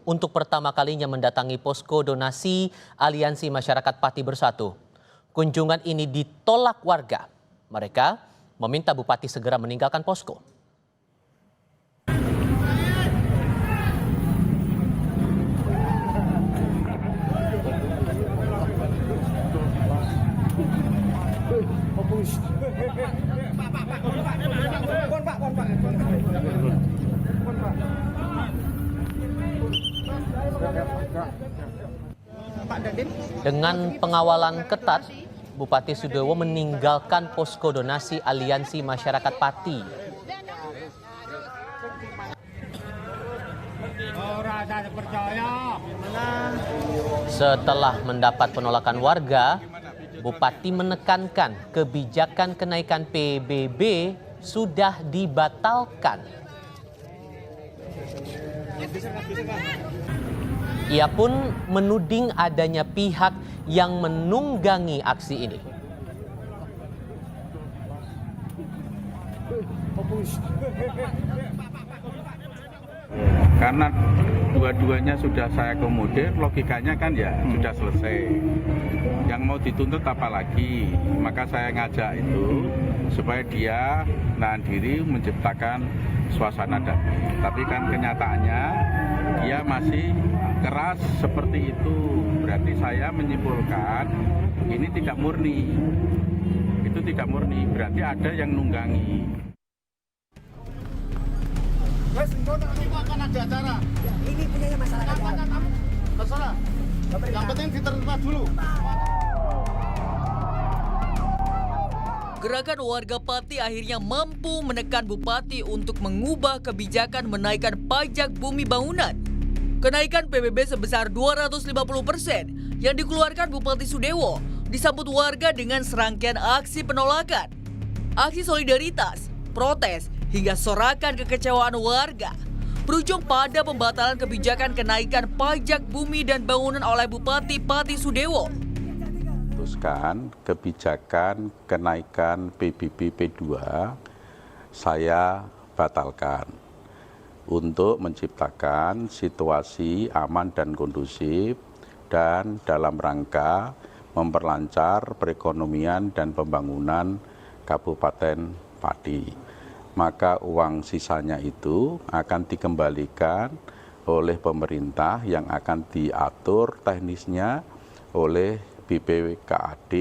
Untuk pertama kalinya mendatangi posko donasi Aliansi Masyarakat Pati Bersatu. Kunjungan ini ditolak warga. Mereka meminta Bupati segera meninggalkan posko. Dengan pengawalan ketat, Bupati Sudewo meninggalkan posko donasi Aliansi Masyarakat Pati. Setelah mendapat penolakan warga, Bupati menekankan kebijakan kenaikan PBB sudah dibatalkan. Ia pun menuding adanya pihak yang menunggangi aksi ini. Karena dua-duanya sudah saya akomodir, logikanya kan ya sudah selesai. Yang mau dituntut apa lagi? Maka saya ngajak itu supaya dia menahan diri menciptakan suasana damai. Tapi kan kenyataannya dia masih keras seperti itu. Berarti saya menyimpulkan ini tidak murni. Itu tidak murni, berarti ada yang nunggangi. Wes, ini akan ada acara. Ini punya masyarakat. Terserah. Yang penting diterima dulu. Gerakan warga Pati akhirnya mampu menekan Bupati untuk mengubah kebijakan menaikkan pajak bumi bangunan. Kenaikan PBB sebesar 250% yang dikeluarkan Bupati Sudewo disambut warga dengan serangkaian aksi penolakan. Aksi solidaritas, protes, hingga sorakan kekecewaan warga berujung pada pembatalan kebijakan kenaikan pajak bumi dan bangunan oleh Bupati Pati Sudewo. Teruskan kebijakan kenaikan PBB P2 saya batalkan untuk menciptakan situasi aman dan kondusif dan dalam rangka memperlancar perekonomian dan pembangunan Kabupaten Pati. Maka uang sisanya itu akan dikembalikan oleh pemerintah yang akan diatur teknisnya oleh BPKAD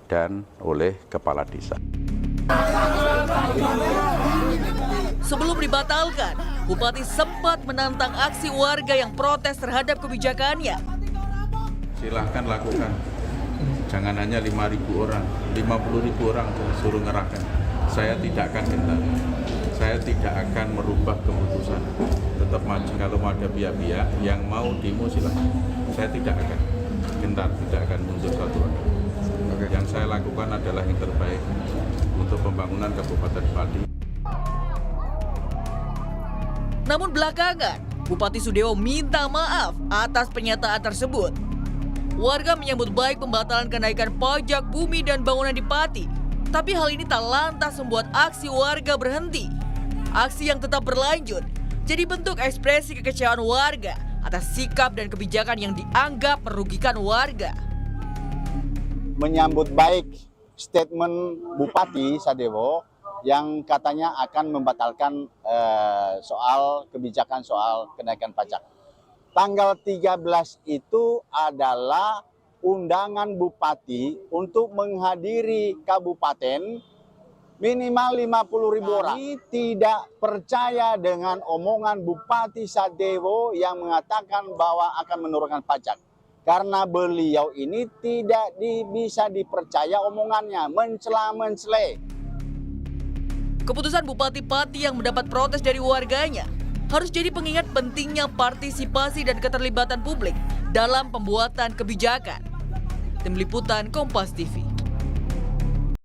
dan oleh Kepala Desa. Sebelum dibatalkan, Bupati sempat menantang aksi warga yang protes terhadap kebijakannya. Silahkan lakukan, jangan hanya 5.000 orang, 50.000 orang suruh ngerahkan. Saya tidak akan gentar, saya tidak akan merubah keputusan. Tetap maju kalau ada pihak-pihak yang mau demo silahkan. Saya tidak akan gentar, tidak akan mundur satu orang. Yang saya lakukan adalah yang terbaik untuk pembangunan Kabupaten Pati. Namun belakangan, Bupati Sudewo minta maaf atas pernyataan tersebut. Warga menyambut baik pembatalan kenaikan pajak bumi dan bangunan di Pati. Tapi hal ini tak lantas membuat aksi warga berhenti. Aksi yang tetap berlanjut jadi bentuk ekspresi kekecewaan warga atas sikap dan kebijakan yang dianggap merugikan warga. Menyambut baik statement Bupati Sudewo yang katanya akan membatalkan soal kebijakan soal kenaikan pajak. Tanggal 13 itu adalah undangan Bupati untuk menghadiri kabupaten minimal 50.000 orang. Kami tidak percaya dengan omongan Bupati Sudewo yang mengatakan bahwa akan menurunkan pajak. Karena beliau ini tidak bisa dipercaya omongannya, mencela-mencela. Keputusan Bupati Pati yang mendapat protes dari warganya harus jadi pengingat pentingnya partisipasi dan keterlibatan publik dalam pembuatan kebijakan. Tim Liputan Kompas TV.